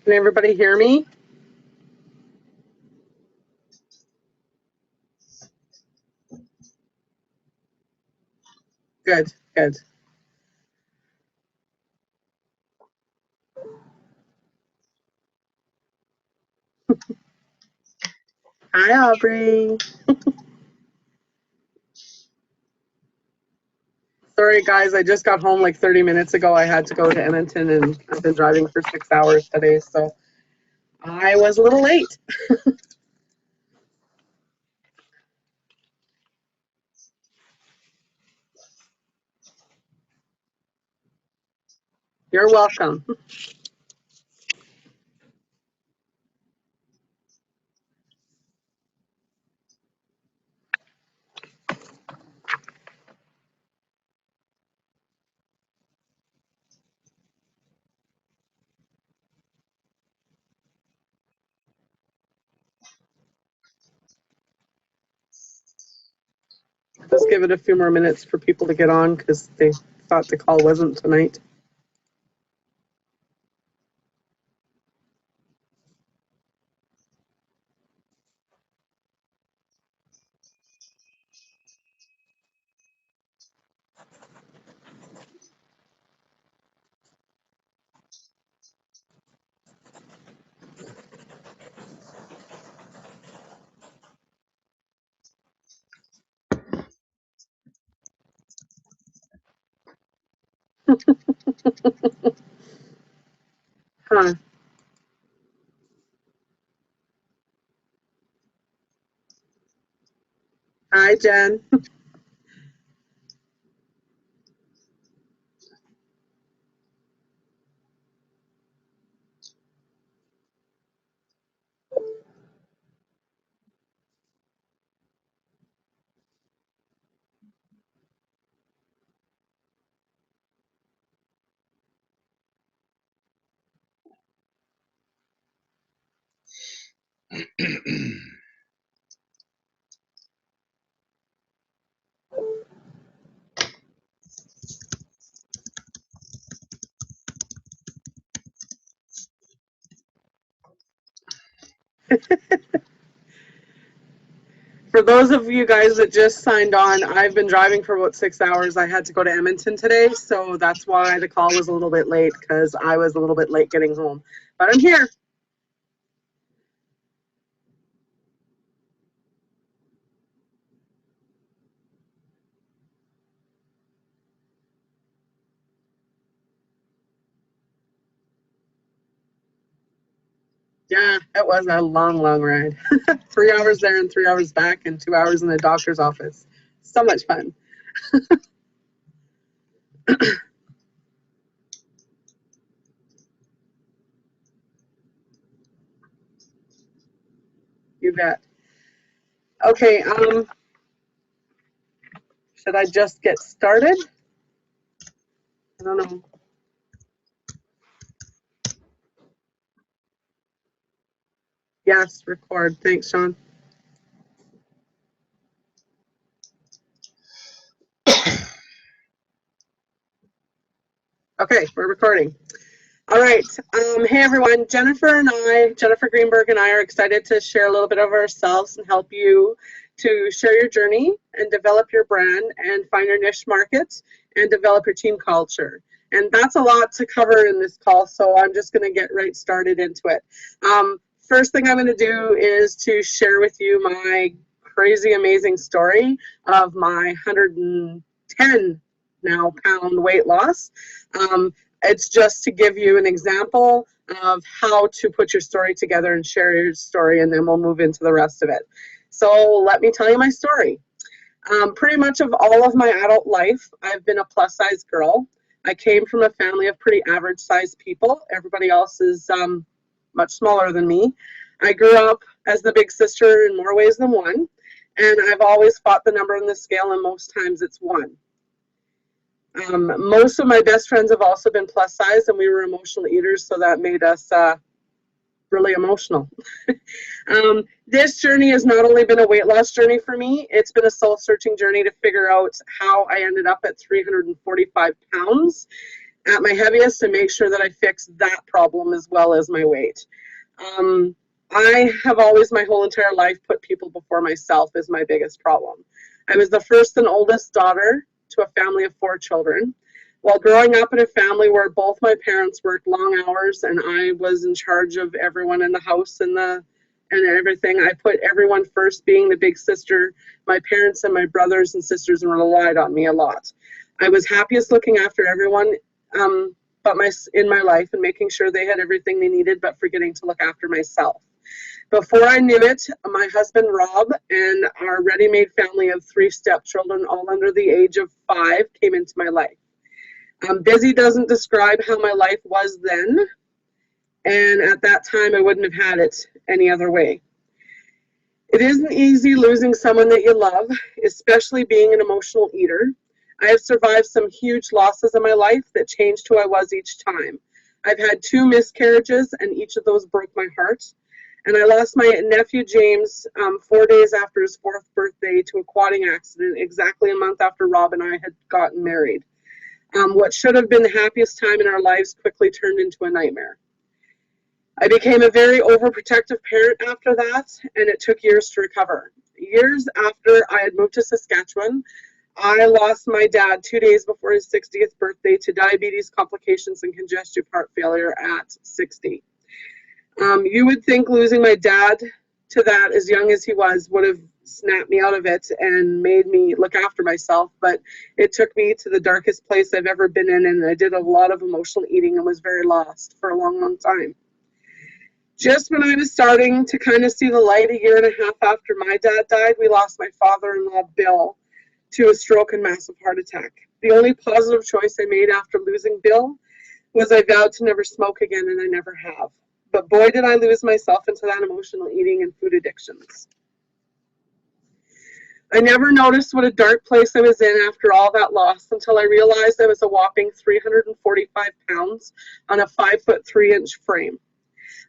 Can everybody hear me? Good, good. Hi, Aubrey. Sorry, guys, I just got home like 30 minutes ago. I had to go to Edmonton and I've been driving for 6 hours today, so I was a little late. You're welcome. Just give it a few more minutes for people to get on because they thought the call wasn't tonight. Huh. Hi, Jen. For those of you guys that just signed on, I've been driving for about 6 hours. I had to go to Edmonton today, so that's why the call was a little bit late because I was a little bit late getting home. But I'm here. Yeah, it was a long, long ride. 3 hours there and 3 hours back, and 2 hours in the doctor's office. So much fun. You bet. Okay, should I just get started? I don't know. Yes, record. Thanks, Sean. Okay, we're recording. All right. Hey, everyone. Jennifer Greenberg, and I are excited to share a little bit of ourselves and help you to share your journey and develop your brand and find your niche markets and develop your team culture. And that's a lot to cover in this call, so I'm just going to get right started into it. First thing I'm going to do is to share with you my crazy, amazing story of my 110 now pound weight loss. It's just to give you an example of how to put your story together and share your story, and then we'll move into the rest of it. So let me tell you my story. Pretty much of all of my adult life, I've been a plus size girl. I came from a family of pretty average sized people. Everybody else is much smaller than me. I grew up as the big sister in more ways than one, and I've always fought the number on the scale, and most times it's one. Most of my best friends have also been plus size, and we were emotional eaters, so that made us really emotional. This journey has not only been a weight loss journey for me, it's been a soul-searching journey to figure out how I ended up at 345 pounds at my heaviest and make sure that I fix that problem as well as my weight. I have always, my whole entire life, put people before myself as my biggest problem. I was the first and oldest daughter to a family of 4 children. While growing up in a family where both my parents worked long hours and I was in charge of everyone in the house and everything, I put everyone first, being the big sister. My parents and my brothers and sisters relied on me a lot. I was happiest looking after everyone in my life and making sure they had everything they needed, but forgetting to look after myself. Before I knew it, my husband Rob and our ready-made family of 3 stepchildren, all under the age of 5, came into my life. Busy doesn't describe how my life was then, and at that time I wouldn't have had it any other way. It isn't easy losing someone that you love, especially being an emotional eater. I have survived some huge losses in my life that changed who I was each time. I've had 2 miscarriages, and each of those broke my heart. And I lost my nephew James 4 days after his 4th birthday to a quadding accident, exactly a month after Rob and I had gotten married. What should have been the happiest time in our lives quickly turned into a nightmare. I became a very overprotective parent after that, and it took years to recover. Years after I had moved to Saskatchewan, I lost my dad 2 days before his 60th birthday to diabetes complications and congestive heart failure at 60. You would think losing my dad to that, as young as he was, would have snapped me out of it and made me look after myself, but it took me to the darkest place I've ever been in, and I did a lot of emotional eating and was very lost for a long, long time. Just when I was starting to kind of see the light, a year and a half after my dad died, we lost my father-in-law, Bill, to a stroke and massive heart attack. The only positive choice I made after losing Bill was I vowed to never smoke again, and I never have. But boy, did I lose myself into that emotional eating and food addictions. I never noticed what a dark place I was in after all that loss until I realized I was a whopping 345 pounds on a 5'3" frame.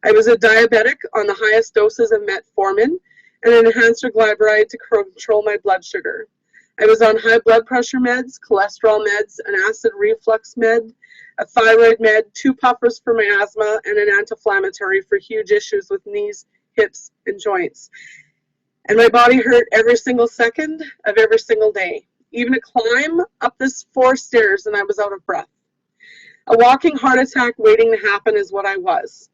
I was a diabetic on the highest doses of metformin and an enhancer glyburide to control my blood sugar. I was on high blood pressure meds, cholesterol meds, an acid reflux med, a thyroid med, 2 puffers for my asthma, and an anti-inflammatory for huge issues with knees, hips, and joints. And my body hurt every single second of every single day. Even a climb up this 4 stairs and I was out of breath. A walking heart attack waiting to happen is what I was.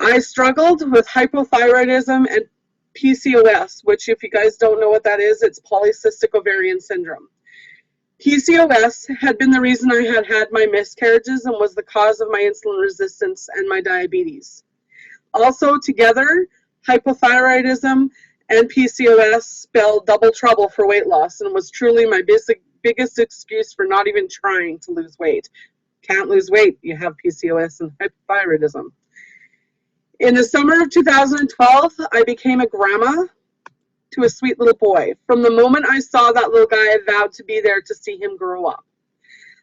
I struggled with hypothyroidism and PCOS, which, if you guys don't know what that is, it's polycystic ovarian syndrome. PCOS had been the reason I had had my miscarriages and was the cause of my insulin resistance and my diabetes. Also, together, hypothyroidism and PCOS spelled double trouble for weight loss and was truly my biggest excuse for not even trying to lose weight. Can't lose weight, you have PCOS and hypothyroidism. In the summer of 2012, I became a grandma to a sweet little boy. From the moment I saw that little guy, I vowed to be there to see him grow up.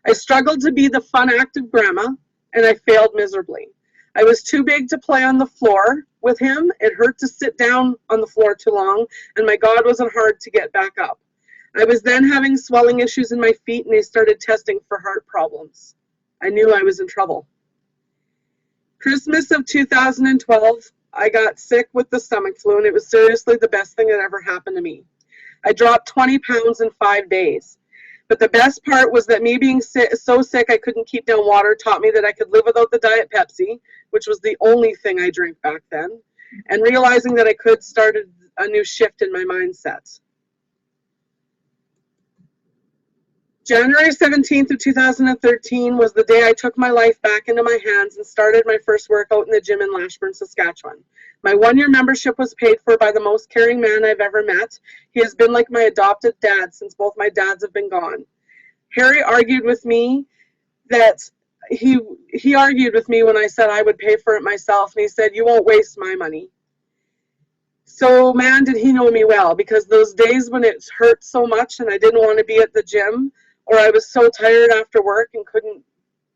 I struggled to be the fun, active grandma, and I failed miserably. I was too big to play on the floor with him. It hurt to sit down on the floor too long, and my God, was it hard to get back up. I was then having swelling issues in my feet, and they started testing for heart problems. I knew I was in trouble. Christmas of 2012, I got sick with the stomach flu, and it was seriously the best thing that ever happened to me. I dropped 20 pounds in 5 days. But the best part was that me being so sick I couldn't keep down water taught me that I could live without the Diet Pepsi, which was the only thing I drank back then, and realizing that I could start a new shift in my mindset. January 17th of 2013 was the day I took my life back into my hands and started my first workout in the gym in Lashburn, Saskatchewan. My 1-year membership was paid for by the most caring man I've ever met. He has been like my adopted dad since both my dads have been gone. Harry argued with me that he argued with me when I said I would pay for it myself, and he said, "You won't waste my money." So man, did he know me well, because those days when it hurt so much and I didn't want to be at the gym, or I was so tired after work and couldn't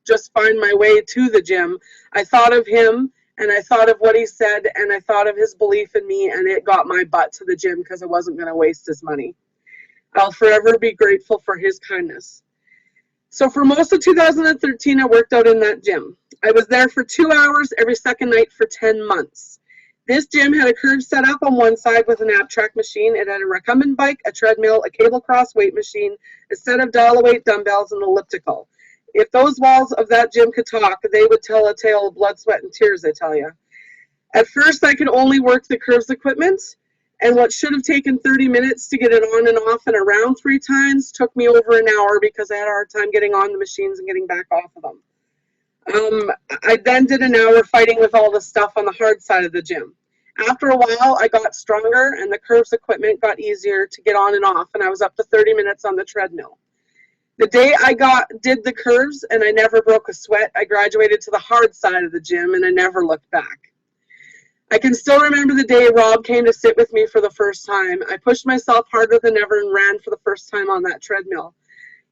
just find my way to the gym, I thought of him and I thought of what he said and I thought of his belief in me, and it got my butt to the gym because I wasn't going to waste his money. I'll forever be grateful for his kindness. So for most of 2013, I worked out in that gym. I was there for 2 hours every second night for 10 months. This gym had a curve set up on one side with an ab track machine. It had a recumbent bike, a treadmill, a cable cross weight machine, a set of dial weight dumbbells, and an elliptical. If those walls of that gym could talk, they would tell a tale of blood, sweat, and tears, I tell you. At first, I could only work the curves equipment, and what should have taken 30 minutes to get it on and off and around 3 times took me over an hour because I had a hard time getting on the machines and getting back off of them. I then did an hour fighting with all the stuff on the hard side of the gym. After a while, I got stronger and the curves equipment got easier to get on and off, and I was up to 30 minutes on the treadmill. The day I did the curves and I never broke a sweat, I graduated to the hard side of the gym and I never looked back. I can still remember the day Rob came to sit with me for the first time. I pushed myself harder than ever and ran for the first time on that treadmill.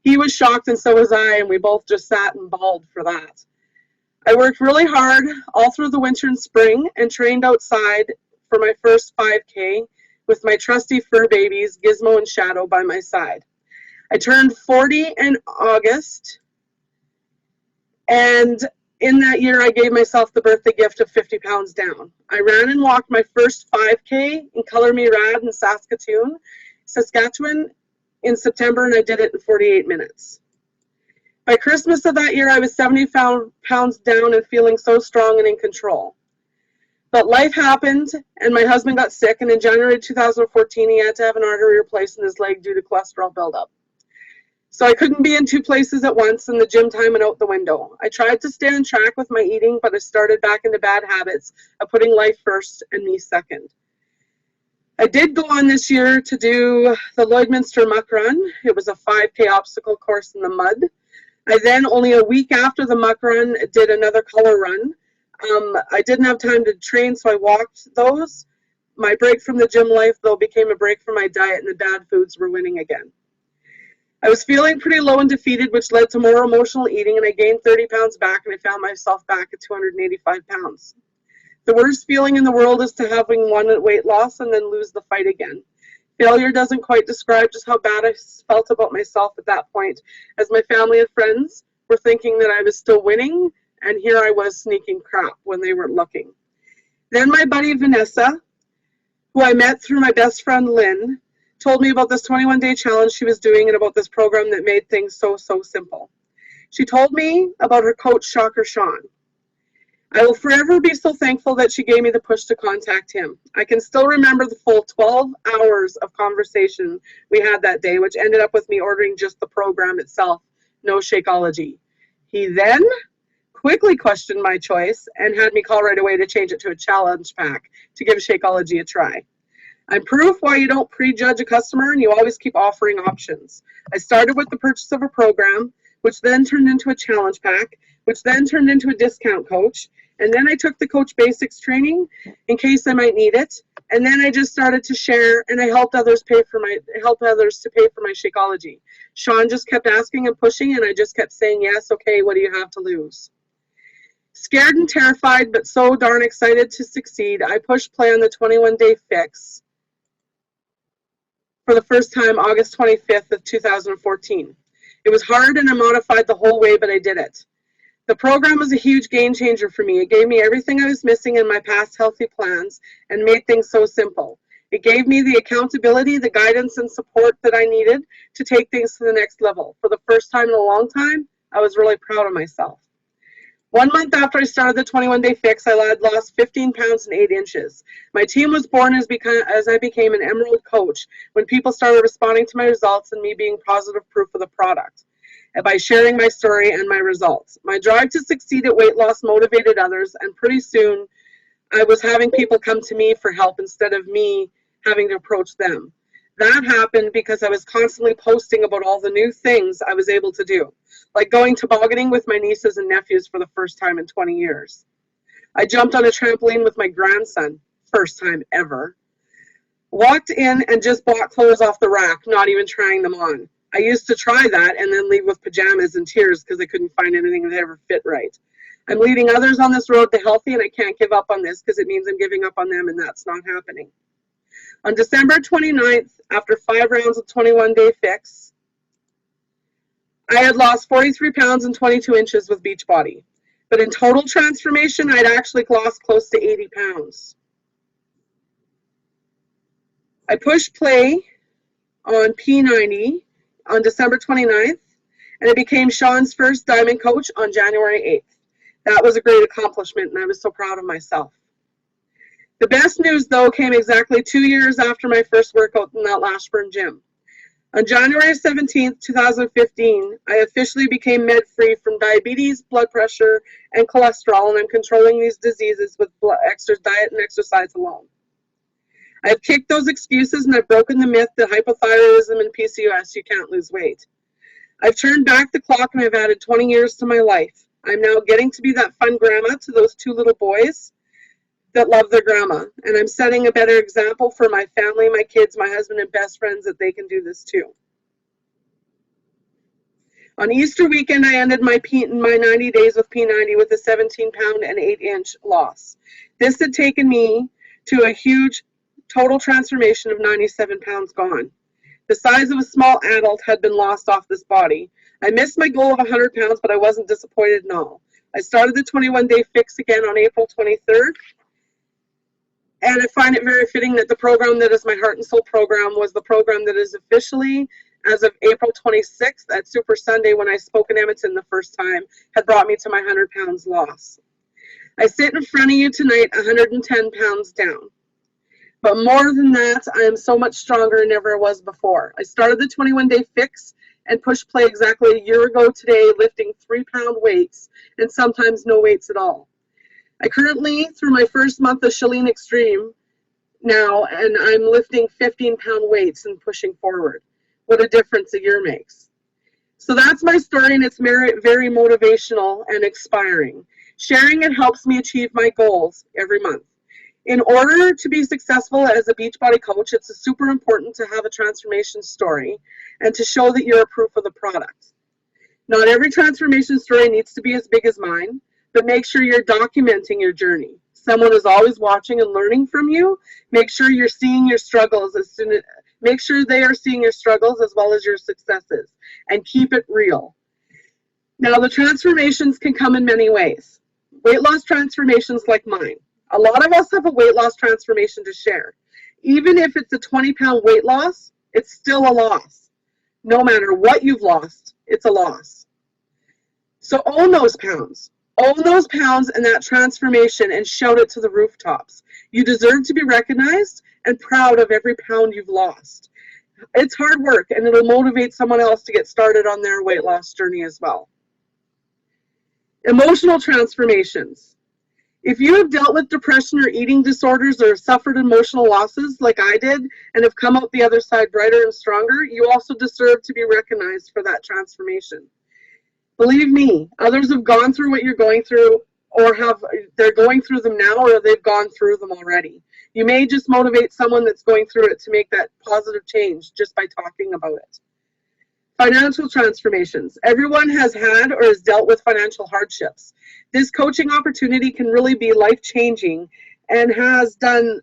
He was shocked and so was I, and we both just sat and bawled for that. I worked really hard all through the winter and spring and trained outside for my first 5K with my trusty fur babies, Gizmo and Shadow, by my side. I turned 40 in August, and in that year I gave myself the birthday gift of 50 pounds down. I ran and walked my first 5K in Color Me Rad in Saskatchewan in September, and I did it in 48 minutes. By Christmas of that year, I was 70 pounds down and feeling so strong and in control. But life happened, and my husband got sick, and in January 2014, he had to have an artery replaced in his leg due to cholesterol buildup. So I couldn't be in 2 places at once, and the gym time went out the window. I tried to stay on track with my eating, but I started back into bad habits of putting life first and me second. I did go on this year to do the Lloydminster Muck Run. It was a 5K obstacle course in the mud. I then, only a week after the muck run, did another color run. I didn't have time to train, so I walked those. My break from the gym life, though, became a break from my diet, and the bad foods were winning again. I was feeling pretty low and defeated, which led to more emotional eating, and I gained 30 pounds back, and I found myself back at 285 pounds. The worst feeling in the world is to having won at weight loss and then lose the fight again. Failure doesn't quite describe just how bad I felt about myself at that point, as my family and friends were thinking that I was still winning, and here I was sneaking crap when they weren't looking. Then my buddy Vanessa, who I met through my best friend Lynn, told me about this 21-day challenge she was doing and about this program that made things so simple. She told me about her coach, Shocker Sean. I will forever be so thankful that she gave me the push to contact him. I can still remember the full 12 hours of conversation we had that day, which ended up with me ordering just the program itself, no Shakeology. He then quickly questioned my choice and had me call right away to change it to a challenge pack to give Shakeology a try. I'm proof why you don't prejudge a customer and you always keep offering options. I started with the purchase of a program, which then turned into a challenge pack, which then turned into a discount coach. And then I took the Coach Basics training in case I might need it. And then I just started to share, and I helped others to pay for my Shakeology. Sean just kept asking and pushing, and I just kept saying, yes, okay, what do you have to lose? Scared and terrified, but so darn excited to succeed, I pushed play on the 21-day fix for the first time, August 25th of 2014. It was hard and I modified the whole way, but I did it. The program was a huge game changer for me. It gave me everything I was missing in my past healthy plans and made things so simple. It gave me the accountability, the guidance, and support that I needed to take things to the next level. For the first time in a long time, I was really proud of myself. 1 month after I started the 21-day fix, I had lost 15 pounds and 8 inches. My team was born as I became an Emerald coach when people started responding to my results and me being positive proof of the product. And by sharing my story and my results. My drive to succeed at weight loss motivated others, and pretty soon I was having people come to me for help instead of me having to approach them. That happened because I was constantly posting about all the new things I was able to do, like going tobogganing with my nieces and nephews for the first time in 20 years. I jumped on a trampoline with my grandson, first time ever. Walked in and just bought clothes off the rack, not even trying them on. I used to try that and then leave with pajamas and tears because I couldn't find anything that ever fit right. I'm leading others on this road to healthy, and I can't give up on this because it means I'm giving up on them, and that's not happening. On December 29th, after 5 rounds of 21-day fix, I had lost 43 pounds and 22 inches with Beachbody. But in total transformation, I'd actually lost close to 80 pounds. I pushed play on P90 on December 29th, and I became Sean's first Diamond coach on January 8th. That was a great accomplishment, and I was so proud of myself. The best news, though, came exactly 2 years after my first workout in that Lashburn gym. On January 17th, 2015, I officially became med-free from diabetes, blood pressure, and cholesterol, and I'm controlling these diseases with diet and exercise alone. I've kicked those excuses and I've broken the myth that hypothyroidism and PCOS, you can't lose weight. I've turned back the clock and I've added 20 years to my life. I'm now getting to be that fun grandma to those 2 little boys that love their grandma. And I'm setting a better example for my family, my kids, my husband, and best friends that they can do this too. On Easter weekend, I ended my 90 days with P90 with a 17-pound and 8-inch loss. This had taken me to a huge total transformation of 97 pounds gone. The size of a small adult had been lost off this body. I missed my goal of 100 pounds, but I wasn't disappointed at all. I started the 21-day fix again on April 23rd. And I find it very fitting that the program that is my Heart and Soul program was the program that is officially, as of April 26th at Super Sunday when I spoke in Edmonton the first time, had brought me to my 100 pounds loss. I sit in front of you tonight 110 pounds down. But more than that, I am so much stronger than ever I was before. I started the 21-day fix and push play exactly a year ago today, lifting 3-pound weights and sometimes no weights at all. I currently, through my first month of Chalene Extreme now, and I'm lifting 15-pound weights and pushing forward. What a difference a year makes. So that's my story, and it's very, very motivational and inspiring. Sharing it helps me achieve my goals every month. In order to be successful as a Beachbody coach, it's super important to have a transformation story and to show that you're a proof of the product. Not every transformation story needs to be as big as mine, but make sure you're documenting your journey. Someone is always watching and learning from you. Make sure you're seeing your struggles make sure they are seeing your struggles as well as your successes, and keep it real. Now, the transformations can come in many ways. Weight loss transformations like mine. A lot of us have a weight loss transformation to share. Even if it's a 20-pound weight loss, it's still a loss. No matter what you've lost, it's a loss. So own those pounds. Own those pounds and that transformation and shout it to the rooftops. You deserve to be recognized and proud of every pound you've lost. It's hard work, and it'll motivate someone else to get started on their weight loss journey as well. Emotional transformations. If you have dealt with depression or eating disorders or suffered emotional losses like I did and have come out the other side brighter and stronger, you also deserve to be recognized for that transformation. Believe me, others have gone through what you're going through, or they're going through them now, or they've gone through them already. You may just motivate someone that's going through it to make that positive change just by talking about it. Financial transformations. Everyone has had or has dealt with financial hardships. This coaching opportunity can really be life-changing and and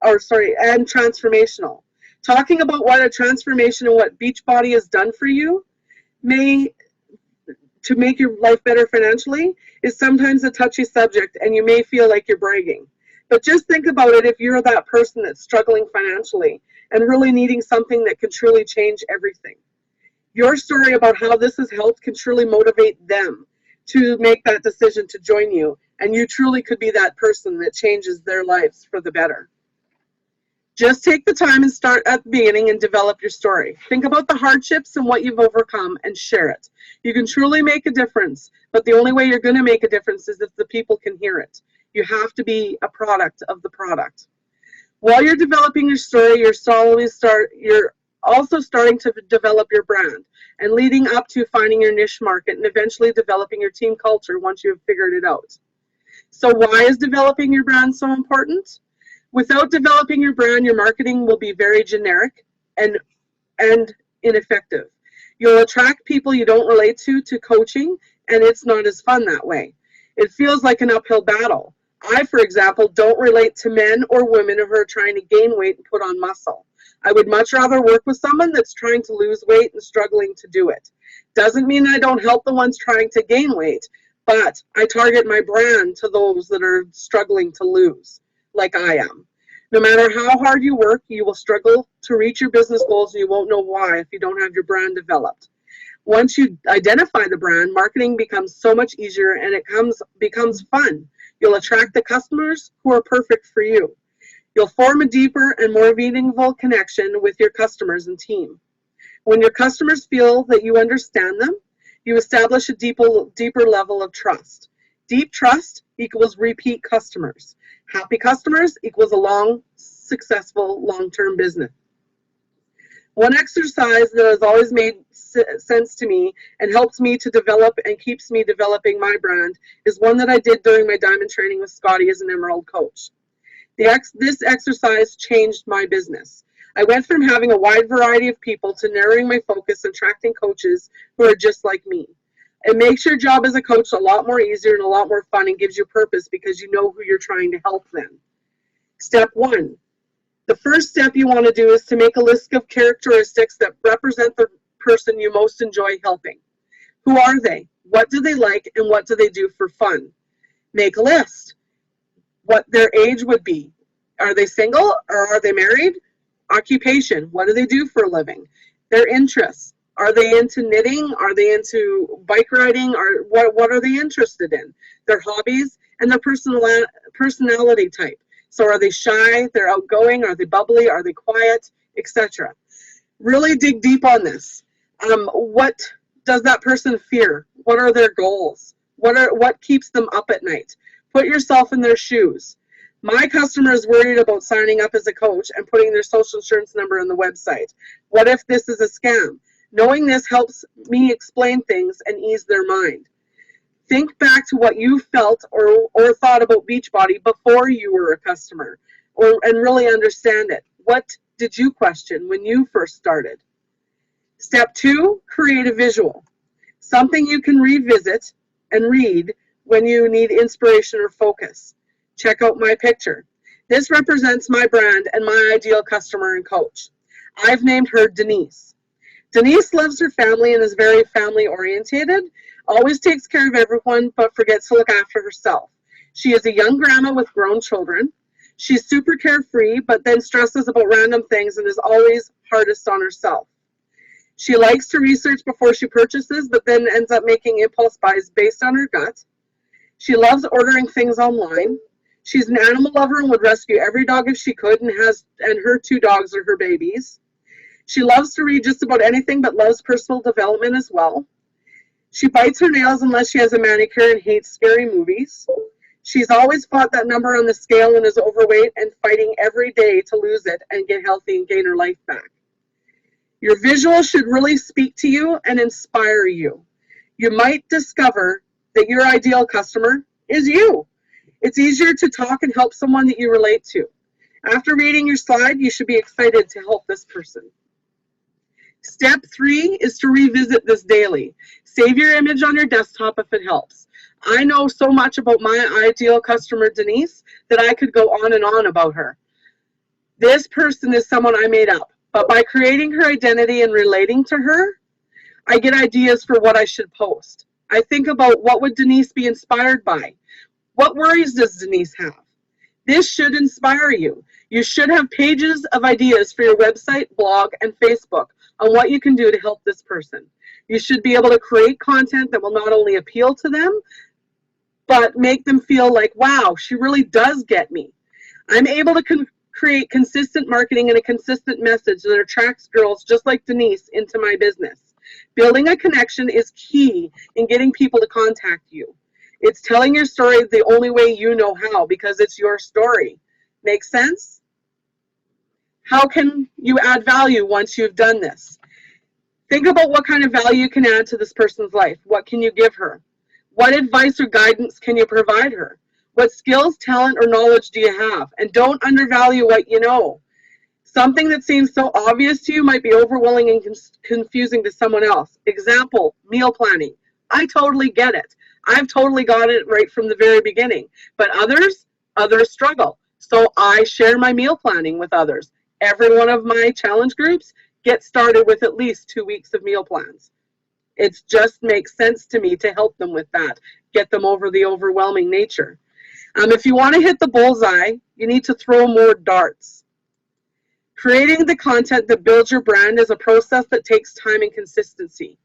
transformational. Talking about what a transformation and what Beachbody has done for you to make your life better financially is sometimes a touchy subject, and you may feel like you're bragging. But just think about it if you're that person that's struggling financially and really needing something that can truly change everything. Your story about how this has helped can truly motivate them to make that decision to join you, and you truly could be that person that changes their lives for the better. Just take the time and start at the beginning and develop your story. Think about the hardships and what you've overcome and share it. You can truly make a difference, but the only way you're going to make a difference is if the people can hear it. You have to be a product of the product. While you're developing your story, you're also starting to develop your brand and leading up to finding your niche market and eventually developing your team culture once you've figured it out. So why is developing your brand so important? Without developing your brand, your marketing will be very generic and ineffective. You'll attract people you don't relate to coaching, and it's not as fun that way. It feels like an uphill battle. I, for example, don't relate to men or women who are trying to gain weight and put on muscle. I would much rather work with someone that's trying to lose weight and struggling to do it. Doesn't mean I don't help the ones trying to gain weight, but I target my brand to those that are struggling to lose, like I am. No matter how hard you work, you will struggle to reach your business goals and you won't know why if you don't have your brand developed. Once you identify the brand, marketing becomes so much easier and it becomes fun. You'll attract the customers who are perfect for you. You'll form a deeper and more meaningful connection with your customers and team. When your customers feel that you understand them, you establish a deeper level of trust. Deep trust equals repeat customers. Happy customers equals a successful, long-term business. One exercise that has always made sense to me and helps me to develop and keeps me developing my brand is one that I did during my diamond training with Scotty as an Emerald coach. This exercise changed my business. I went from having a wide variety of people to narrowing my focus and attracting coaches who are just like me. It makes your job as a coach a lot more easier and a lot more fun and gives you purpose because you know who you're trying to help then. Step 1. The first step you want to do is to make a list of characteristics that represent the person you most enjoy helping. Who are they? What do they like? And what do they do for fun? Make a list. What their age would be. Are they single or are they married? Occupation. What do they do for a living? Their interests. Are they into knitting? Are they into bike riding? Or what are they interested in? Their hobbies and their personality type. So are they shy? They're outgoing? Are they bubbly? Are they quiet? Etc. Really dig deep on this. What does that person fear? What are their goals? What keeps them up at night? Put yourself in their shoes. My customer is worried about signing up as a coach and putting their social insurance number on the website. What if this is a scam? Knowing this helps me explain things and ease their mind. Think back to what you felt or thought about Beachbody before you were a customer, and really understand it. What did you question when you first started? Step 2, create a visual. Something you can revisit and read when you need inspiration or focus. Check out my picture. This represents my brand and my ideal customer and coach. I've named her Denise. Denise loves her family and is very family oriented, always takes care of everyone but forgets to look after herself. She is a young grandma with grown children. She's super carefree but then stresses about random things and is always hardest on herself. She likes to research before she purchases but then ends up making impulse buys based on her gut. She loves ordering things online. She's an animal lover and would rescue every dog if she could, and her 2 dogs are her babies. She loves to read just about anything but loves personal development as well. She bites her nails unless she has a manicure and hates scary movies. She's always fought that number on the scale and is overweight and fighting every day to lose it and get healthy and gain her life back. Your visual should really speak to you and inspire you. You might discover that your ideal customer is you. It's easier to talk and help someone that you relate to. After reading your slide, you should be excited to help this person. Step 3 is to revisit this daily. Save your image on your desktop if it helps. I know so much about my ideal customer, Denise, that I could go on and on about her. This person is someone I made up, but by creating her identity and relating to her, I get ideas for what I should post. I think about what would Denise be inspired by? What worries does Denise have? This should inspire you. You should have pages of ideas for your website, blog, and Facebook on what you can do to help this person. You should be able to create content that will not only appeal to them, but make them feel like, wow, she really does get me. I'm able to create consistent marketing and a consistent message that attracts girls just like Denise into my business. Building a connection is key in getting people to contact you. It's telling your story the only way you know how, because it's your story. Make sense? How can you add value once you've done this? Think about what kind of value you can add to this person's life. What can you give her? What advice or guidance can you provide her? What skills, talent, or knowledge do you have? And don't undervalue what you know. Something that seems so obvious to you might be overwhelming and confusing to someone else. Example, meal planning. I totally get it. I've totally got it right from the very beginning. But others struggle. So I share my meal planning with others. Every one of my challenge groups gets started with at least 2 weeks of meal plans. It just makes sense to me to help them with that, get them over the overwhelming nature. If you want to hit the bullseye, you need to throw more darts. Creating the content that builds your brand is a process that takes time and consistency.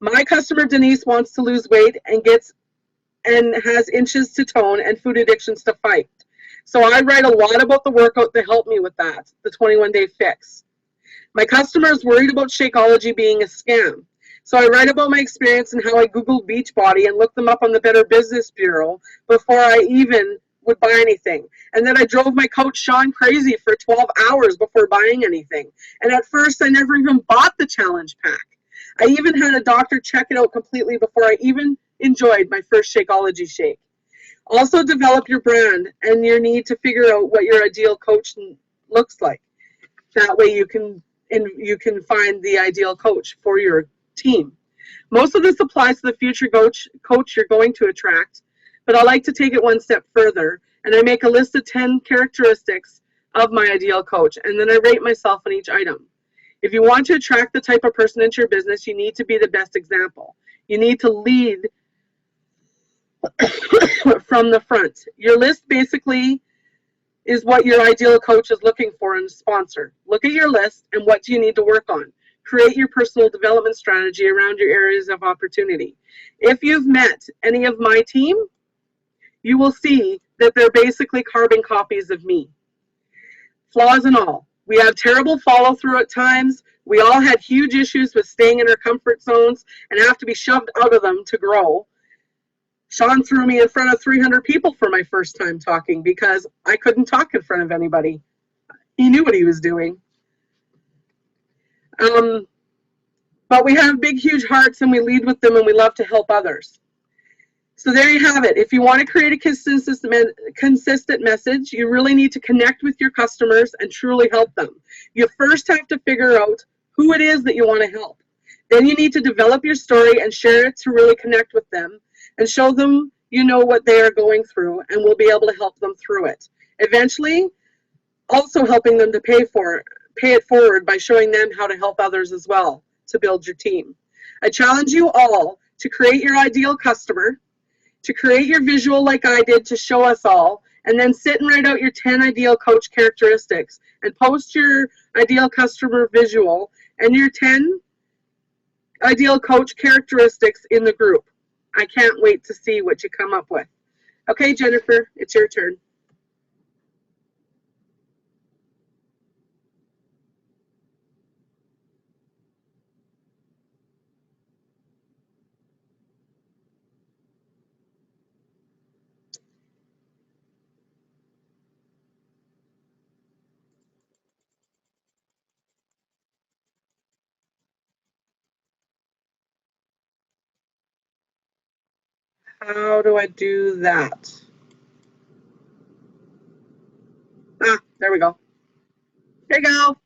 My customer Denise wants to lose weight and has inches to tone and food addictions to fight. So I write a lot about the workout to help me with that, the 21-day fix. My customer is worried about Shakeology being a scam. So I write about my experience and how I Googled Beachbody and looked them up on the Better Business Bureau before I even would buy anything. And then I drove my coach Sean crazy for 12 hours before buying anything. And at first I never even bought the challenge pack. I even had a doctor check it out completely before I even enjoyed my first Shakeology shake. Also develop your brand and your need to figure out what your ideal coach looks like. That way you can find the ideal coach for your team. Most of this applies to the future coach you're going to attract, but I like to take it one step further, and I make a list of 10 characteristics of my ideal coach, and then I rate myself on each item. If you want to attract the type of person into your business, you need to be the best example. You need to lead from the front. Your list basically is what your ideal coach is looking for in a sponsor. Look at your list and what do you need to work on. Create your personal development strategy around your areas of opportunity. If you've met any of my team, you will see that they're basically carbon copies of me. Flaws and all. We have terrible follow through at times. We all had huge issues with staying in our comfort zones and have to be shoved out of them to grow. Sean threw me in front of 300 people for my first time talking because I couldn't talk in front of anybody. He knew what he was doing. But we have big, huge hearts and we lead with them and we love to help others. So there you have it. If you want to create a consistent message, you really need to connect with your customers and truly help them. You first have to figure out who it is that you want to help. Then you need to develop your story and share it to really connect with them and show them you know what they are going through and will be able to help them through it. Eventually, also helping them to pay it forward by showing them how to help others as well to build your team. I challenge you all to create your ideal customer, to create your visual like I did to show us all, and then sit and write out your 10 ideal coach characteristics and post your ideal customer visual and your 10 ideal coach characteristics in the group. I can't wait to see what you come up with. Okay, Jennifer, it's your turn. How do I do that? Ah, there we go. There you go.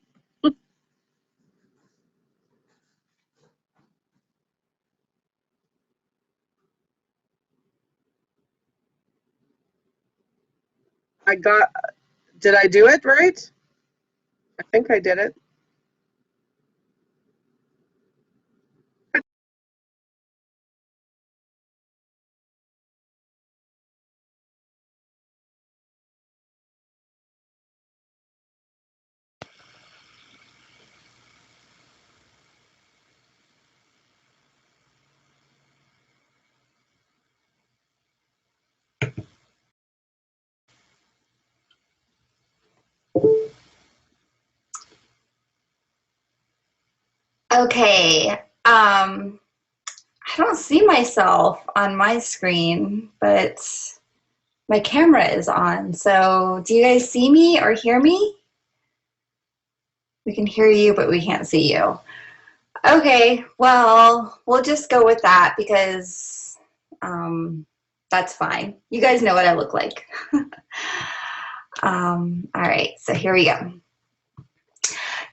Did I do it right? I think I did it. Okay, I don't see myself on my screen, but my camera is on. So do you guys see me or hear me? We can hear you, but we can't see you. Okay, well, we'll just go with that because that's fine. You guys know what I look like. All right, so here we go.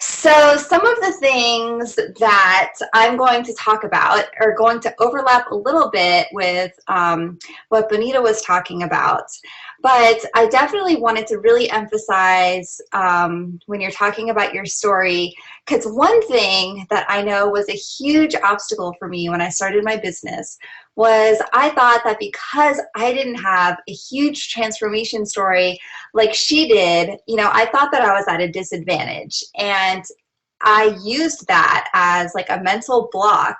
So some of the things that I'm going to talk about are going to overlap a little bit with what Bonita was talking about. But I definitely wanted to really emphasize when you're talking about your story, because one thing that I know was a huge obstacle for me when I started my business was I thought that because I didn't have a huge transformation story like she did, you know, I thought that I was at a disadvantage. And I used that as like a mental block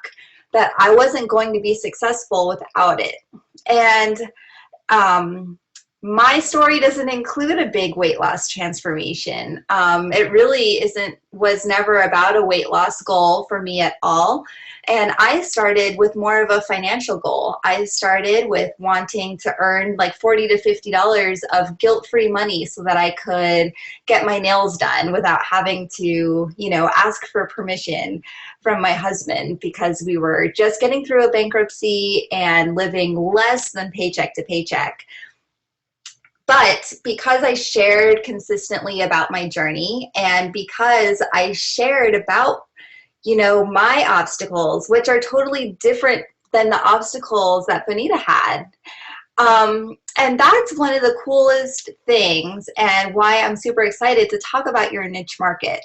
that I wasn't going to be successful without it. And my story doesn't include a big weight loss transformation. It really was never about a weight loss goal for me at all. And I started with more of a financial goal. I started with wanting to earn like $40 to $50 of guilt-free money so that I could get my nails done without having to, you know, ask for permission from my husband, because we were just getting through a bankruptcy and living less than paycheck to paycheck. But because I shared consistently about my journey, and because I shared about, you know, my obstacles, which are totally different than the obstacles that Bonita had. And that's one of the coolest things, and why I'm super excited to talk about your niche market.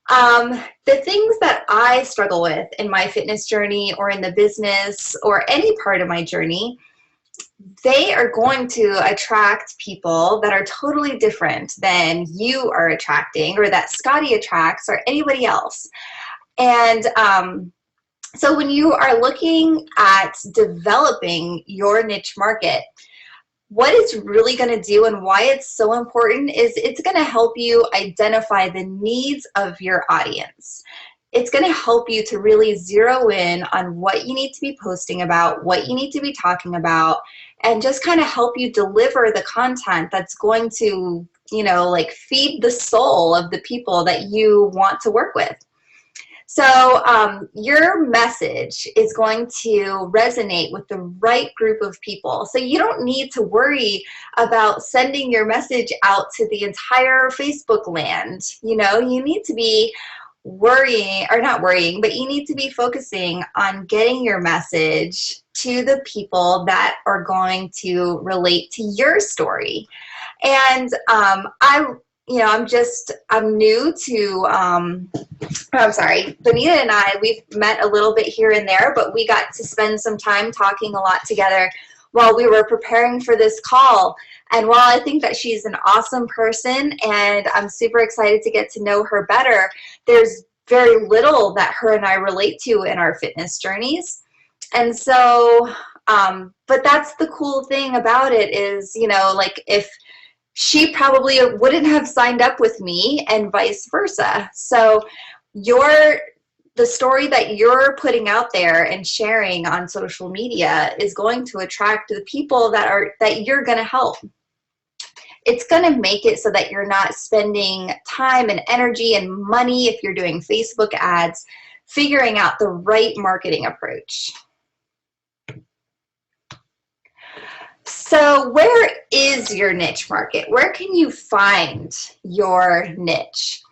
The things that I struggle with in my fitness journey or in the business or any part of my journey, they are going to attract people that are totally different than you are attracting, or that Scotty attracts, or anybody else. And so when you are looking at developing your niche market, what it's really going to do and why it's so important is it's going to help you identify the needs of your audience. It's going to help you to really zero in on what you need to be posting about, what you need to be talking about, and just kind of help you deliver the content that's going to, you know, like feed the soul of the people that you want to work with. So your message is going to resonate with the right group of people. So you don't need to worry about sending your message out to the entire Facebook land. You know, you need to be worrying, or not worrying, but you need to be focusing on getting your message to the people that are going to relate to your story. And I'm new to, Bonita and I, we've met a little bit here and there, but we got to spend some time talking a lot together while we were preparing for this call. And while I think that she's an awesome person and I'm super excited to get to know her better, there's very little that her and I relate to in our fitness journeys. And so, but that's the cool thing about it is, you know, like if she probably wouldn't have signed up with me and vice versa. So the story that you're putting out there and sharing on social media is going to attract the people that you're going to help. It's going to make it so that you're not spending time and energy and money, if you're doing Facebook ads, figuring out the right marketing approach. So where is your niche market? Where can you find your niche?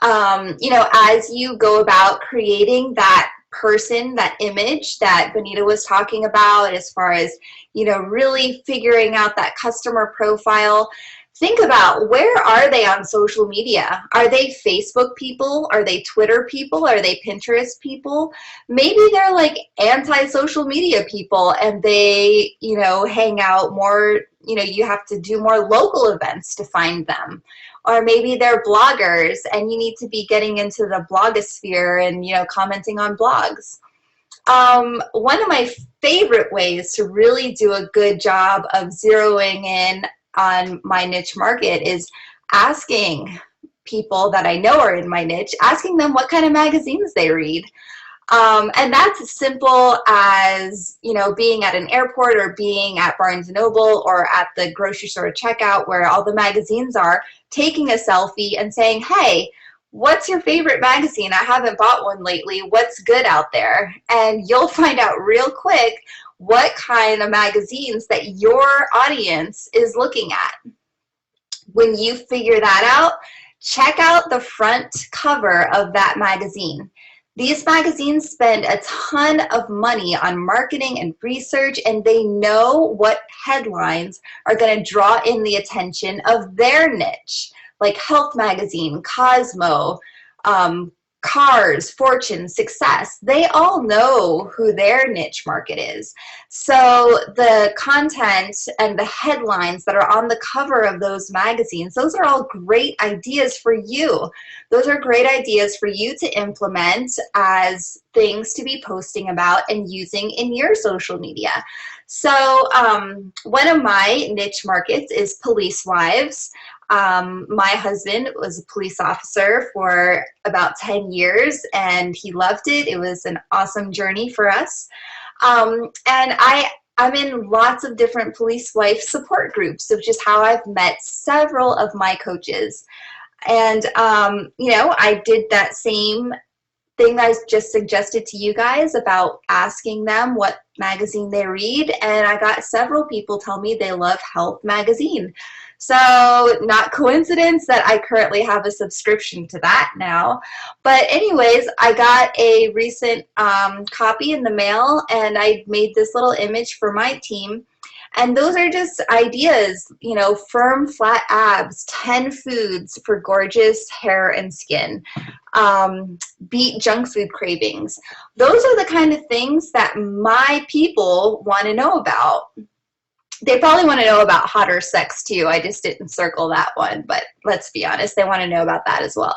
You know, as you go about creating that person, that image that Bonita was talking about, as far as, you know, really figuring out that customer profile, think about, where are they on social media? Are they Facebook people? Are they Twitter people? Are they Pinterest people? Maybe they're like anti-social media people and they, you know, hang out more, you know, you have to do more local events to find them. Or maybe they're bloggers and you need to be getting into the blogosphere and, you know, commenting on blogs. One of my favorite ways to really do a good job of zeroing in on my niche market is asking people that I know are in my niche, asking them what kind of magazines they read. And that's as simple as, you know, being at an airport or being at Barnes & Noble or at the grocery store checkout where all the magazines are, taking a selfie and saying, hey, what's your favorite magazine? I haven't bought one lately. What's good out there? And you'll find out real quick what kind of magazines that your audience is looking at. When you figure that out, check out the front cover of that magazine. These magazines spend a ton of money on marketing and research, and they know what headlines are going to draw in the attention of their niche, like Health Magazine, Cosmo, Cars, Fortune, Success. They all know who their niche market is. So the content and the headlines that are on the cover of those magazines, those are all great ideas for you. Those are great ideas for you to implement as things to be posting about and using in your social media. So one of my niche markets is police wives. My husband was a police officer for about 10 years and he loved it. It was an awesome journey for us. And I'm in lots of different police wife support groups, which is how I've met several of my coaches. And, you know, I did that same thing I just suggested to you guys about asking them what magazine they read, and I got several people tell me they love Health Magazine. So not coincidence that I currently have a subscription to that now. But anyways, I got a recent copy in the mail, and I made this little image for my team. And those are just ideas, you know, firm, flat abs, 10 foods for gorgeous hair and skin, beat junk food cravings. Those are the kind of things that my people want to know about. They probably want to know about hotter sex too. I just didn't circle that one, but let's be honest, they want to know about that as well.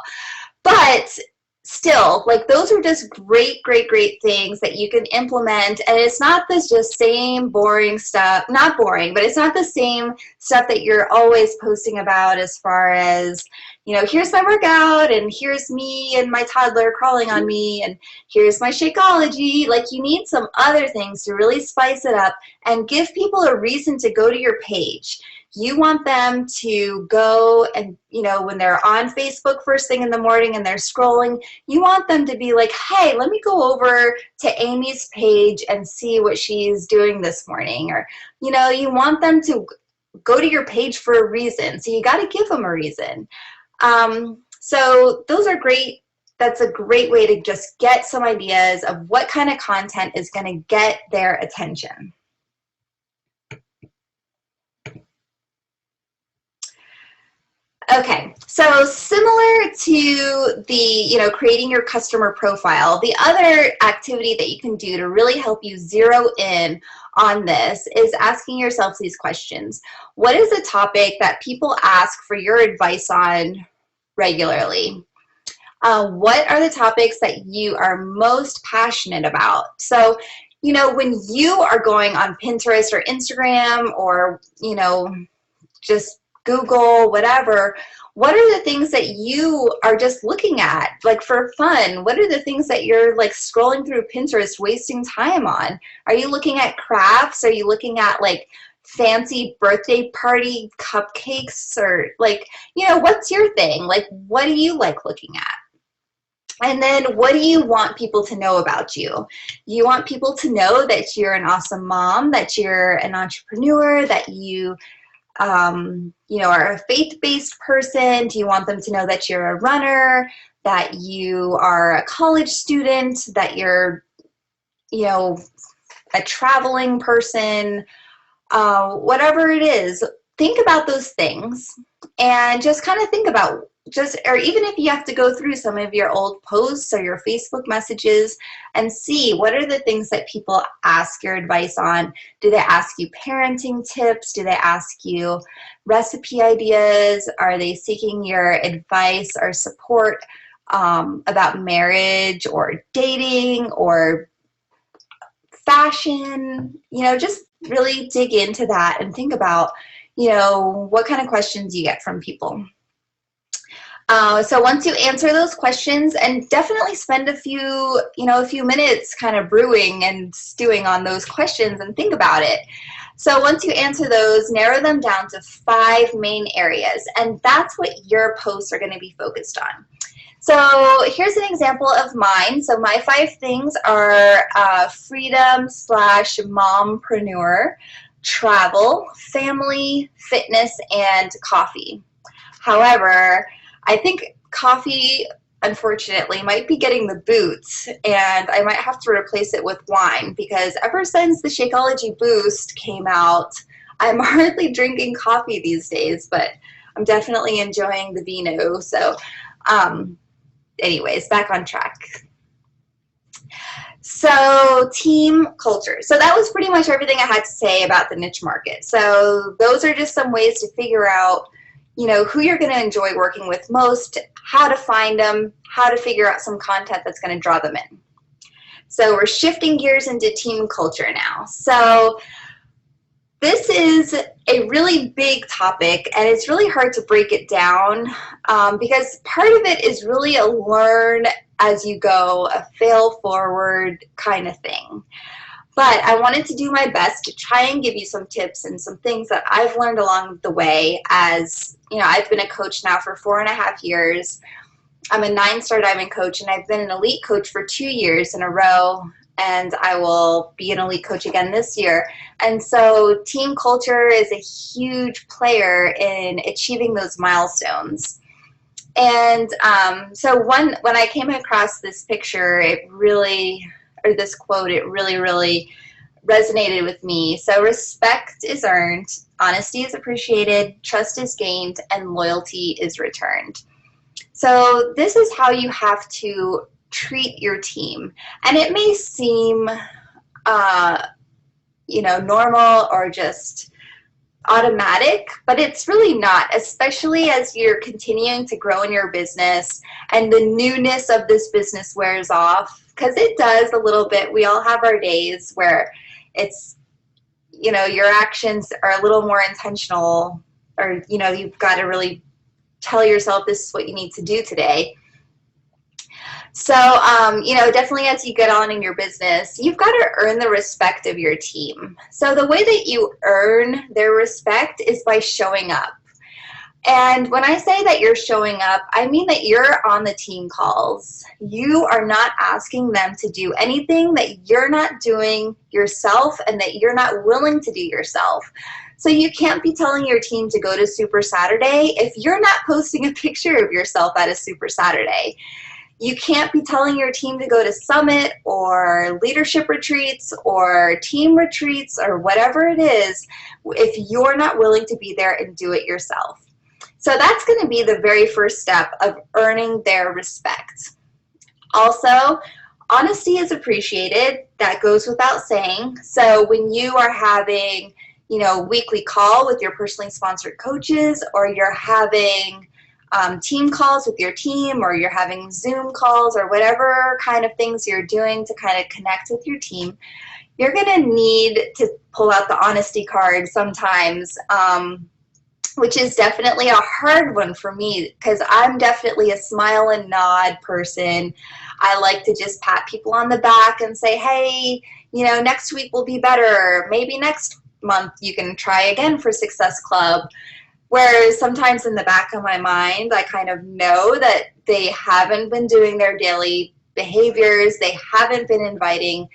But still, like, those are just great, great, great things that you can implement. And it's not this just same boring stuff, not boring, but it's not the same stuff that you're always posting about as far as, you know, here's my workout and here's me and my toddler crawling on me and here's my Shakeology. Like, you need some other things to really spice it up and give people a reason to go to your page. You want them to go and, you know, when they're on Facebook first thing in the morning and they're scrolling, you want them to be like, hey, let me go over to Amy's page and see what she's doing this morning. Or, you know, you want them to go to your page for a reason. So you got to give them a reason. So those are great. That's a great way to just get some ideas of what kind of content is going to get their attention. Okay, so similar to the, you know, creating your customer profile, the other activity that you can do to really help you zero in on this is asking yourself these questions. What is a topic that people ask for your advice on regularly? What are the topics that you are most passionate about? So, you know, when you are going on Pinterest or Instagram or, you know, just Google, whatever, what are the things that you are just looking at, like, for fun? What are the things that you're, like, scrolling through Pinterest wasting time on? Are you looking at crafts? Are you looking at, like, fancy birthday party cupcakes? Or, like, you know, what's your thing? Like, what do you like looking at? And then what do you want people to know about you? You want people to know that you're an awesome mom, that you're an entrepreneur, that you know, are a faith-based person? Do you want them to know that you're a runner, that you are a college student, that you're, you know, a traveling person? Whatever it is, think about those things and just kind of think about or even if you have to go through some of your old posts or your Facebook messages and see what are the things that people ask your advice on. Do they ask you parenting tips? Do they ask you recipe ideas? Are they seeking your advice or support about marriage or dating or fashion? You know, just really dig into that and think about, you know, what kind of questions you get from people. So once you answer those questions, and definitely spend a few minutes kind of brewing and stewing on those questions and think about it. So once you answer those, narrow them down to 5 main areas, and that's what your posts are going to be focused on. So here's an example of mine. So my 5 things are freedom/mompreneur, travel, family, fitness, and coffee. However, I think coffee unfortunately, might be getting the boots, and I might have to replace it with wine because ever since the Shakeology Boost came out, I'm hardly drinking coffee these days, but I'm definitely enjoying the vino. So anyways, back on track. So team culture. So that was pretty much everything I had to say about the niche market. So those are just some ways to figure out, you know, who you're going to enjoy working with most, how to find them, how to figure out some content that's going to draw them in. So we're shifting gears into team culture now. So this is a really big topic, and it's really hard to break it down because part of it is really a learn as you go, a fail forward kind of thing. But I wanted to do my best to try and give you some tips and some things that I've learned along the way. As you know, I've been a coach now for 4.5 years. I'm a 9-star diamond coach, and I've been an elite coach for 2 years in a row, and I will be an elite coach again this year. And so team culture is a huge player in achieving those milestones. And so when I came across this picture, this quote, it really resonated with me. So respect is earned, honesty is appreciated, trust is gained, and loyalty is returned. So this is how you have to treat your team. And it may seem, normal or just automatic, but it's really not, especially as you're continuing to grow in your business and the newness of this business wears off, because it does a little bit. We all have our days where it's, your actions are a little more intentional, or, you've got to really tell yourself this is what you need to do today. So, definitely as you get on in your business, you've got to earn the respect of your team. So the way that you earn their respect is by showing up. And when I say that you're showing up, I mean that you're on the team calls. You are not asking them to do anything that you're not doing yourself and that you're not willing to do yourself. So you can't be telling your team to go to Super Saturday if you're not posting a picture of yourself at a Super Saturday. You can't be telling your team to go to summit or leadership retreats or team retreats or whatever it is if you're not willing to be there and do it yourself. So that's going to be the very first step of earning their respect. Also, honesty is appreciated. That goes without saying. So when you are having, weekly call with your personally sponsored coaches, or you're having team calls with your team, or you're having Zoom calls, or whatever kind of things you're doing to kind of connect with your team, you're going to need to pull out the honesty card sometimes, which is definitely a hard one for me because I'm definitely a smile and nod person. I like to just pat people on the back and say, hey, next week will be better. Maybe next month you can try again for Success Club. Whereas sometimes in the back of my mind, I kind of know that they haven't been doing their daily behaviors. They haven't been inviting.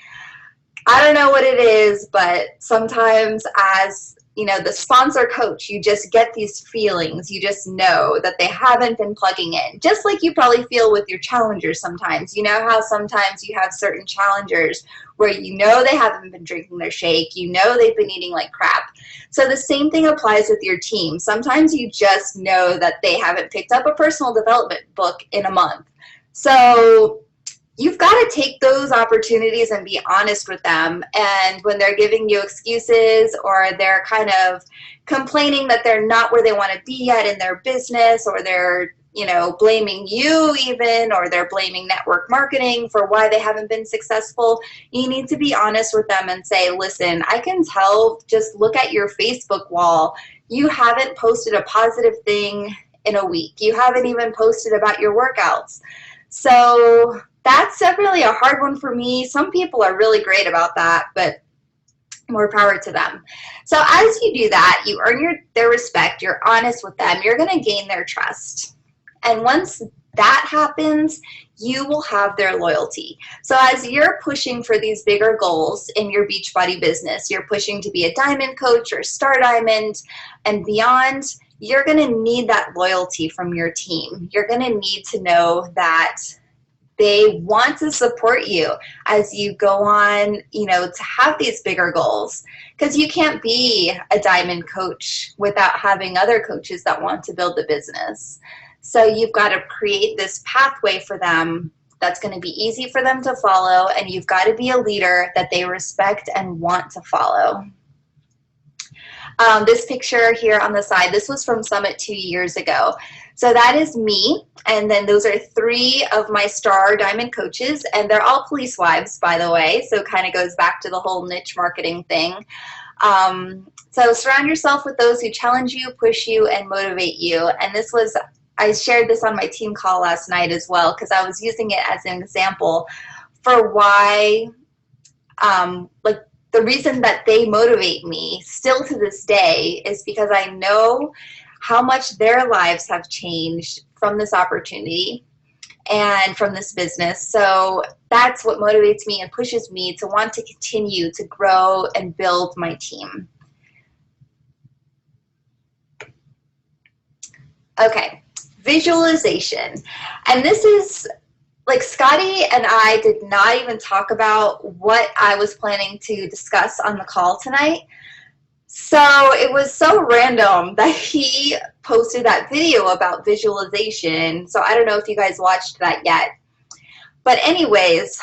I don't know what it is, but sometimes as, the sponsor coach, you just get these feelings. You just know that they haven't been plugging in. Just like you probably feel with your challengers sometimes. You know how sometimes you have certain challengers where they haven't been drinking their shake. They've been eating like crap. So the same thing applies with your team. Sometimes you just know that they haven't picked up a personal development book in a month. So you've got to take those opportunities and be honest with them. And when they're giving you excuses, or they're kind of complaining that they're not where they want to be yet in their business, or they're, blaming you even, or they're blaming network marketing for why they haven't been successful, you need to be honest with them and say, listen, I can tell, just look at your Facebook wall. You haven't posted a positive thing in a week. You haven't even posted about your workouts. So that's definitely a hard one for me. Some people are really great about that, but more power to them. So as you do that, you earn their respect, you're honest with them, you're going to gain their trust. And once that happens, you will have their loyalty. So as you're pushing for these bigger goals in your Beachbody business, you're pushing to be a diamond coach or star diamond and beyond, you're going to need that loyalty from your team. You're going to need to know that they want to support you as you go on, to have these bigger goals, because you can't be a diamond coach without having other coaches that want to build the business. So you've got to create this pathway for them that's going to be easy for them to follow, and you've got to be a leader that they respect and want to follow. This picture here on the side, this was from Summit 2 years ago. So that is me, and then those are 3 of my star diamond coaches, and they're all police wives, by the way, so it kind of goes back to the whole niche marketing thing. So surround yourself with those who challenge you, push you, and motivate you. And I shared this on my team call last night as well, because I was using it as an example for why, the reason that they motivate me still to this day is because I know how much their lives have changed from this opportunity and from this business. So that's what motivates me and pushes me to want to continue to grow and build my team. Okay, visualization. And this is, like, Scotty and I did not even talk about what I was planning to discuss on the call tonight. So it was so random that he posted that video about visualization. So I don't know if you guys watched that yet. But anyways,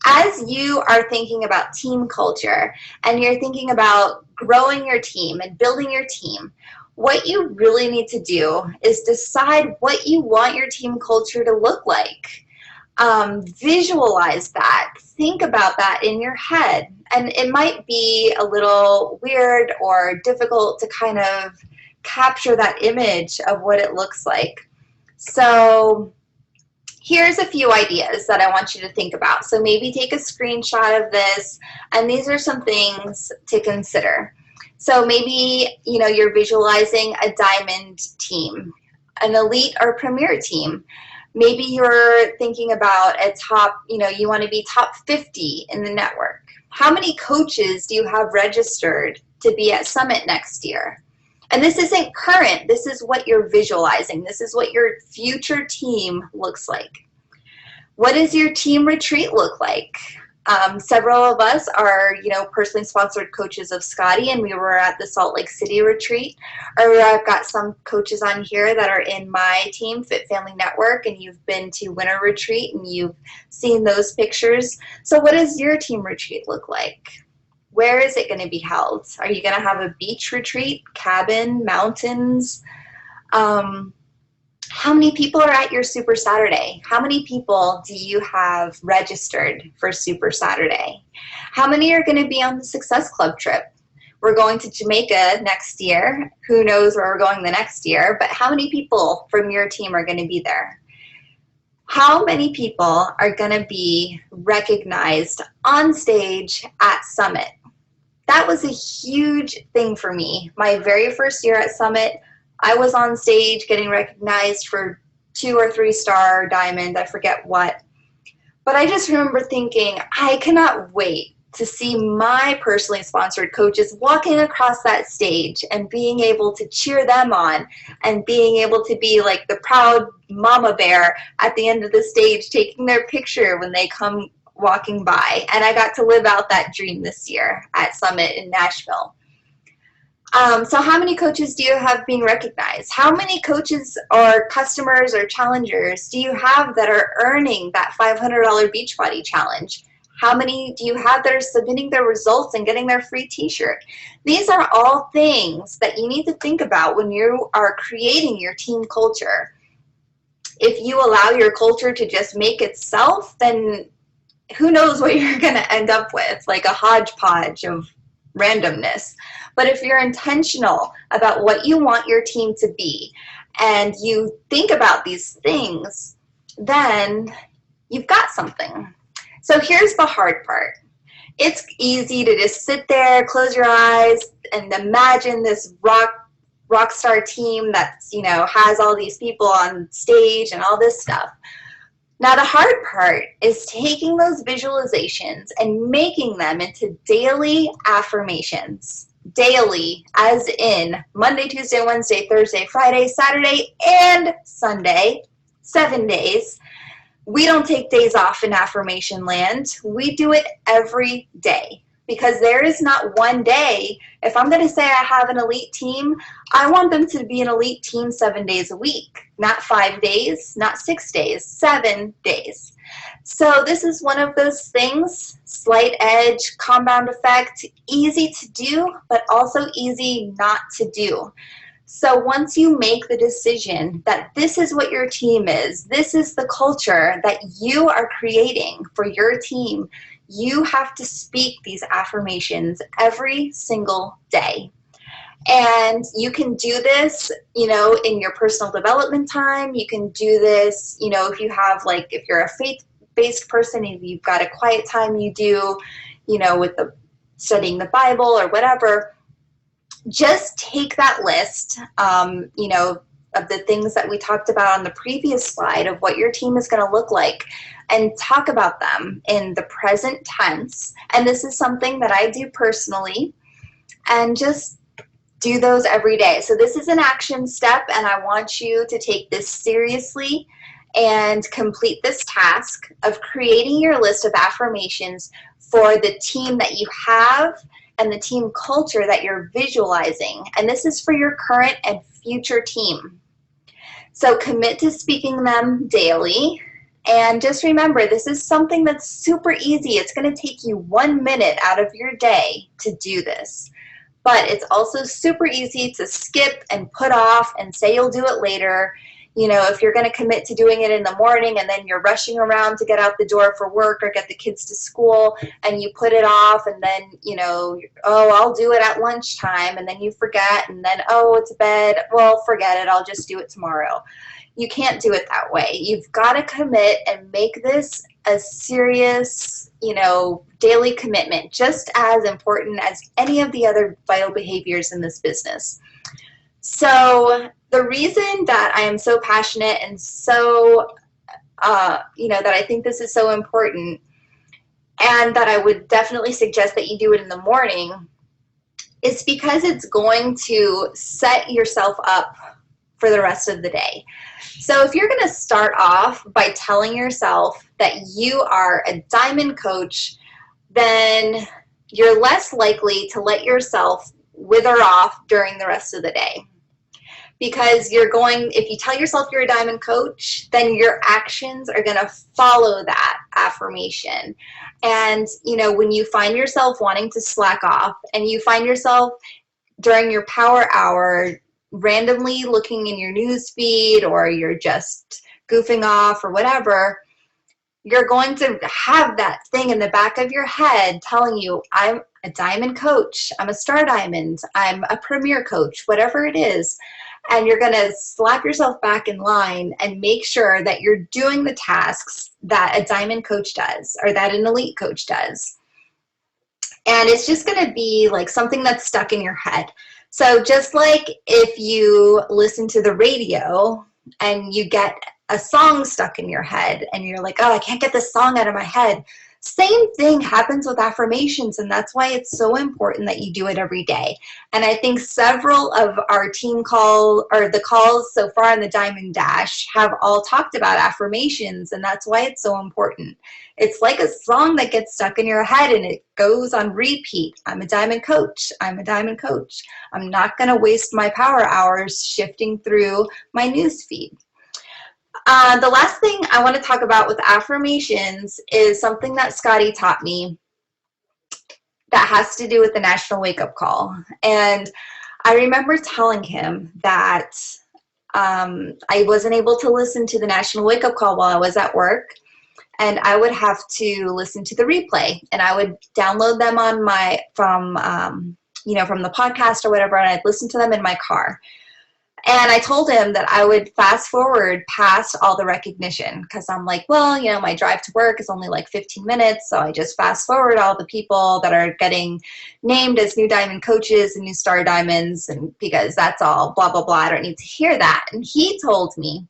as you are thinking about team culture and you're thinking about growing your team and building your team, what you really need to do is decide what you want your team culture to look like. Visualize that. Think about that in your head. And it might be a little weird or difficult to kind of capture that image of what it looks like. So here's a few ideas that I want you to think about. So maybe take a screenshot of this, and these are some things to consider. So maybe, you're visualizing a diamond team, an elite or premier team. Maybe you're thinking about a top, you want to be top 50 in the network. How many coaches do you have registered to be at Summit next year? And this isn't current. This is what you're visualizing. This is what your future team looks like. What does your team retreat look like? Several of us are, personally sponsored coaches of Scotty, and we were at the Salt Lake City retreat. Or I've got some coaches on here that are in my team, Fit Family Network, and you've been to Winter Retreat and you've seen those pictures. So what does your team retreat look like? Where is it going to be held? Are you going to have a beach retreat, cabin, mountains? How many people are at your Super Saturday? How many people do you have registered for Super Saturday? How many are going to be on the Success Club trip? We're going to Jamaica next year. Who knows where we're going the next year, but how many people from your team are going to be there? How many people are going to be recognized on stage at Summit? That was a huge thing for me. My very first year at Summit, I was on stage getting recognized for 2 or 3 star diamond, I forget what. But I just remember thinking, I cannot wait to see my personally sponsored coaches walking across that stage and being able to cheer them on and being able to be like the proud mama bear at the end of the stage taking their picture when they come walking by. And I got to live out that dream this year at Summit in Nashville. So how many coaches do you have being recognized? How many coaches or customers or challengers do you have that are earning that $500 Beachbody challenge? How many do you have that are submitting their results and getting their free t-shirt? These are all things that you need to think about when you are creating your team culture. If you allow your culture to just make itself, then who knows what you're going to end up with, like a hodgepodge of randomness. But if you're intentional about what you want your team to be and you think about these things, then you've got something. So here's the hard part. It's easy to just sit there, close your eyes, and imagine this rock star team that's, has all these people on stage and all this stuff. Now the hard part is taking those visualizations and making them into daily affirmations. daily, as in Monday, Tuesday, Wednesday, Thursday, Friday, Saturday, and Sunday, 7 days. We don't take days off in affirmation land. We do it every day, because there is not one day. If I'm going to say I have an elite team, I want them to be an elite team 7 days a week, not 5 days, not 6 days, 7 days. So this is one of those things, slight edge, compound effect, easy to do, but also easy not to do. So once you make the decision that this is what your team is, this is the culture that you are creating for your team, you have to speak these affirmations every single day. And you can do this, in your personal development time. You can do this, if you have, if you're a faith-based person, if you've got a quiet time you do, with the studying the Bible or whatever. Just take that list, of the things that we talked about on the previous slide of what your team is going to look like, and talk about them in the present tense. And this is something that I do personally, and just do those every day. So this is an action step, and I want you to take this seriously and complete this task of creating your list of affirmations for the team that you have and the team culture that you're visualizing. And this is for your current and future team. So commit to speaking them daily. And just remember, this is something that's super easy. It's going to take you 1 minute out of your day to do this. But it's also super easy to skip and put off and say you'll do it later. If you're going to commit to doing it in the morning and then you're rushing around to get out the door for work or get the kids to school, and you put it off, and then, I'll do it at lunchtime, and then you forget, and then, it's bed. Well, forget it. I'll just do it tomorrow. You can't do it that way. You've got to commit and make this a serious, daily commitment, just as important as any of the other vital behaviors in this business. So the reason that I am so passionate and so, that I think this is so important, and that I would definitely suggest that you do it in the morning, is because it's going to set yourself up for the rest of the day. So if you're going to start off by telling yourself that you are a diamond coach, then you're less likely to let yourself wither off during the rest of the day. Because if you tell yourself you're a diamond coach, then your actions are going to follow that affirmation. And, when you find yourself wanting to slack off, and you find yourself during your power hour randomly looking in your news feed, or you're just goofing off or whatever, you're going to have that thing in the back of your head telling you, I'm a diamond coach, I'm a star diamond, I'm a premier coach, whatever it is. And you're going to slap yourself back in line and make sure that you're doing the tasks that a diamond coach does, or that an elite coach does. And it's just going to be like something that's stuck in your head. So just like if you listen to the radio and you get a song stuck in your head and you're like, I can't get this song out of my head. Same thing happens with affirmations, and that's why it's so important that you do it every day. And I think several of our team the calls so far in the Diamond Dash have all talked about affirmations, and that's why it's so important. It's like a song that gets stuck in your head and it goes on repeat. I'm a diamond coach. I'm a diamond coach. I'm not going to waste my power hours shifting through my news feed. The last thing I want to talk about with affirmations is something that Scotty taught me that has to do with the National Wake Up Call. And I remember telling him that I wasn't able to listen to the National Wake Up Call while I was at work, and I would have to listen to the replay, and I would download them on from the podcast or whatever, and I'd listen to them in my car. And I told him that I would fast forward past all the recognition, because I'm like, my drive to work is only like 15 minutes. So I just fast forward all the people that are getting named as new diamond coaches and new star diamonds, and because that's all blah, blah, blah. I don't need to hear that. And he told me,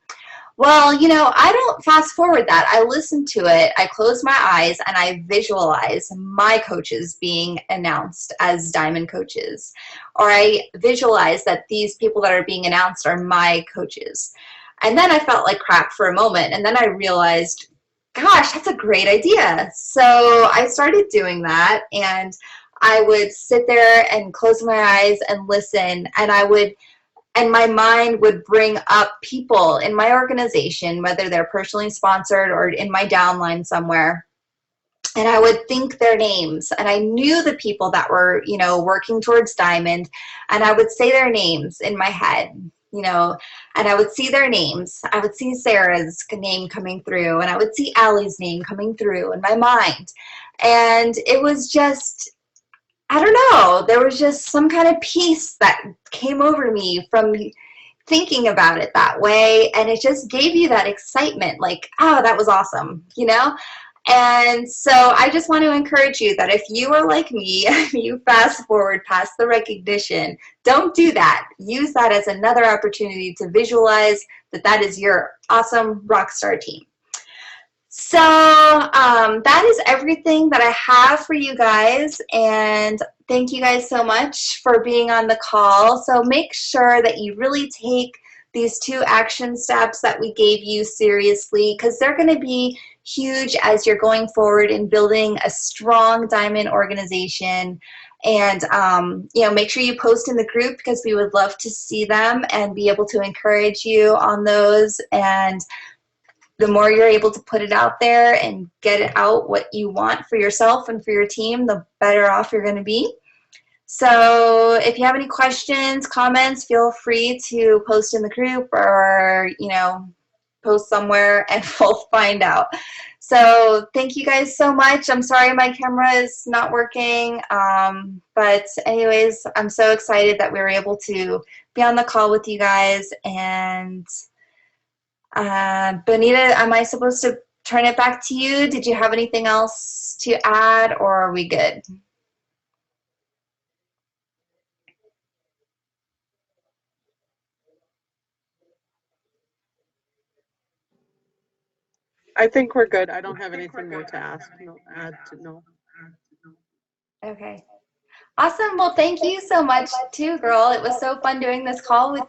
Well, you know, I don't fast forward that. I listen to it, I close my eyes, and I visualize my coaches being announced as diamond coaches. Or I visualize that these people that are being announced are my coaches. And then I felt like crap for a moment. And then I realized, gosh, that's a great idea. So I started doing that. And I would sit there and close my eyes and listen. And my mind would bring up people in my organization, whether they're personally sponsored or in my downline somewhere. And I would think their names, and I knew the people that were, you know, working towards diamond, and I would say their names in my head, you know, and I would see their names. I would see Sarah's name coming through, and I would see Allie's name coming through in my mind. And it was just, I don't know, there was just some kind of peace that came over me from thinking about it that way, and it just gave you that excitement, like, oh, that was awesome, you know? And so I just want to encourage you that if you are like me, you fast forward past the recognition, don't do that. Use that as another opportunity to visualize that that is your awesome rock star team. So that is everything that I have for you guys, and thank you guys so much for being on the call. So make sure that you really take these 2 action steps that we gave you seriously, because they're going to be huge as you're going forward in building a strong diamond organization. And you know, make sure you post in the group, because we would love to see them and be able to encourage you on those. And the more you're able to put it out there and get it out what you want for yourself and for your team, the better off you're going to be. So if you have any questions, comments, feel free to post in the group, or, you know, post somewhere and we'll find out. So thank you guys so much. I'm sorry my camera is not working. But anyways, I'm so excited that we were able to be on the call with you guys. And Bonita, am I supposed to turn it back to you? Did you have anything else to add, or are we good? I think we're good. I don't have anything more to ask. No, add to, no. Okay. Awesome. Well, thank you so much too, girl. It was so fun doing this call with